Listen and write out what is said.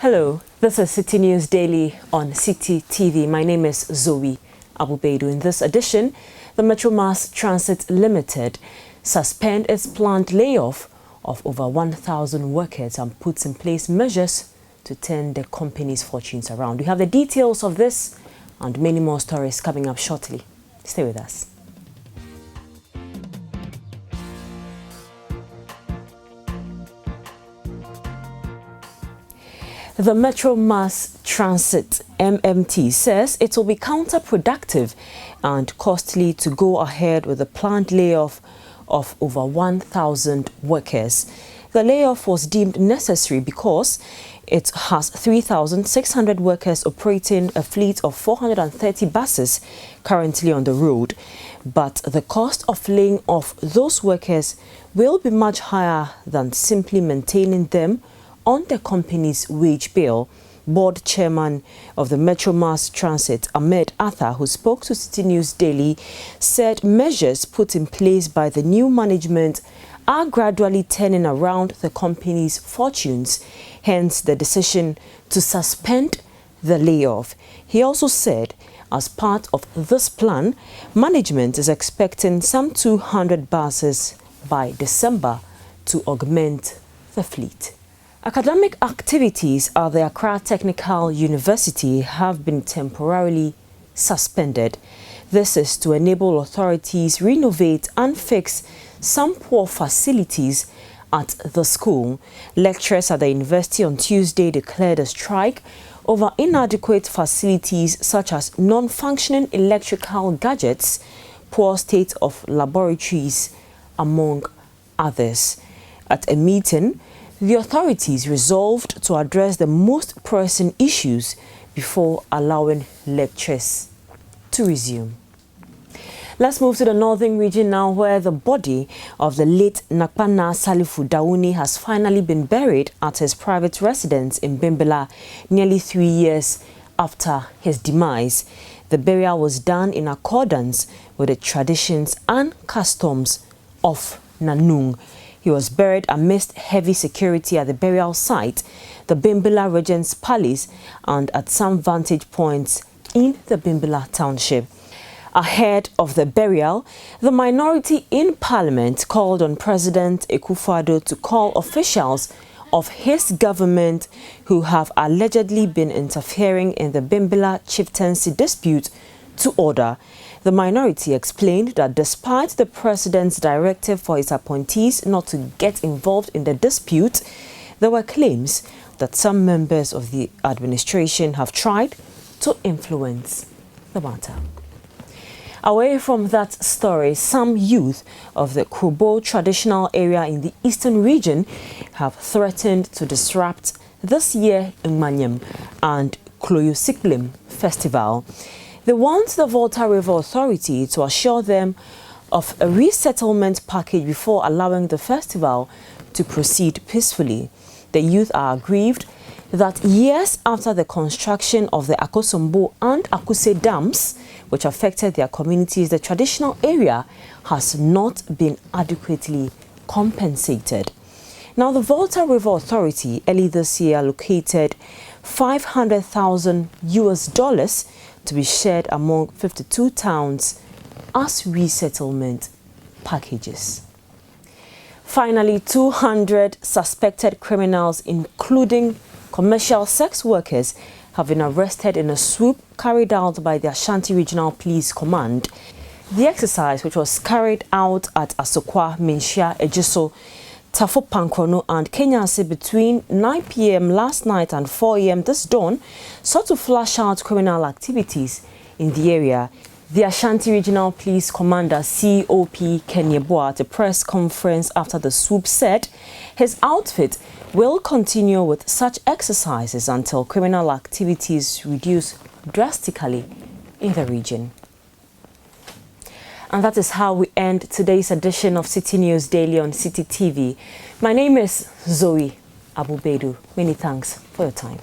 Hello, this is Citi News Daily on Citi TV. My name is Zoe Baidoo. In this edition, the Metro Mass Transit Limited suspend its planned layoff of over 1,000 workers and puts in place measures to turn the company's fortunes around. We have the details of this and many more stories coming up shortly. Stay with us. The Metro Mass Transit MMT says it will be counterproductive and costly to go ahead with the planned layoff of over 1,000 workers. The layoff was deemed necessary because it has 3,600 workers operating a fleet of 430 buses currently on the road. But the cost of laying off those workers will be much higher than simply maintaining them on the company's wage bill. Board chairman of the Metro Mass Transit, Ahmed Arthur, who spoke to Citi News Daily, said measures put in place by the new management are gradually turning around the company's fortunes, hence the decision to suspend the layoff. He also said, as part of this plan, management is expecting some 200 buses by December to augment the fleet. Academic activities at the Accra Technical University have been temporarily suspended. This is to enable authorities renovate and fix some poor facilities at the school. Lecturers at the university on Tuesday declared a strike over inadequate facilities such as non-functioning electrical gadgets, poor state of laboratories, among others. At a meeting, the authorities resolved to address the most pressing issues before allowing lectures to resume. Let's move to the northern region now, where the body of the late Nakpaa-Naa Salifu Dauni has finally been buried at his private residence in Bimbilla nearly 3 years after his demise. The burial was done in accordance with the traditions and customs of Nanung. He was buried amidst heavy security at the burial site, the Bimbilla Regent's Palace, and at some vantage points in the Bimbilla township. Ahead of the burial, the minority in Parliament called on President Akufo-Addo to call officials of his government who have allegedly been interfering in the Bimbilla chieftaincy dispute to order. The minority explained that despite the president's directive for his appointees not to get involved in the dispute, there were claims that some members of the administration have tried to influence the matter. Away from that story, some youth of the Krobo traditional area in the eastern region have threatened to disrupt this year's Manyem and Kloyosiklim festival. They want the Volta River Authority to assure them of a resettlement package before allowing the festival to proceed peacefully. The youth are aggrieved that years after the construction of the Akosombo and Akuse dams, which affected their communities, the traditional area has not been adequately compensated. Now, the Volta River Authority early this year allocated $500,000 to be shared among 52 towns as resettlement packages. Finally, 200 suspected criminals, including commercial sex workers, have been arrested in a swoop carried out by the Ashanti Regional Police Command. The exercise, which was carried out at Asokwa, Minshia, Ejiso, Tafo Pankrono and Kenyase between 9 p.m. last night and 4 a.m. this dawn, sought to flush out criminal activities in the area. The Ashanti Regional Police Commander COP Kenyeboa at a press conference after the swoop said his outfit will continue with such exercises until criminal activities reduce drastically in the region. And that is how we end today's edition of Citi News Daily on Citi TV. My name is Zoe Baidoo. Many thanks for your time.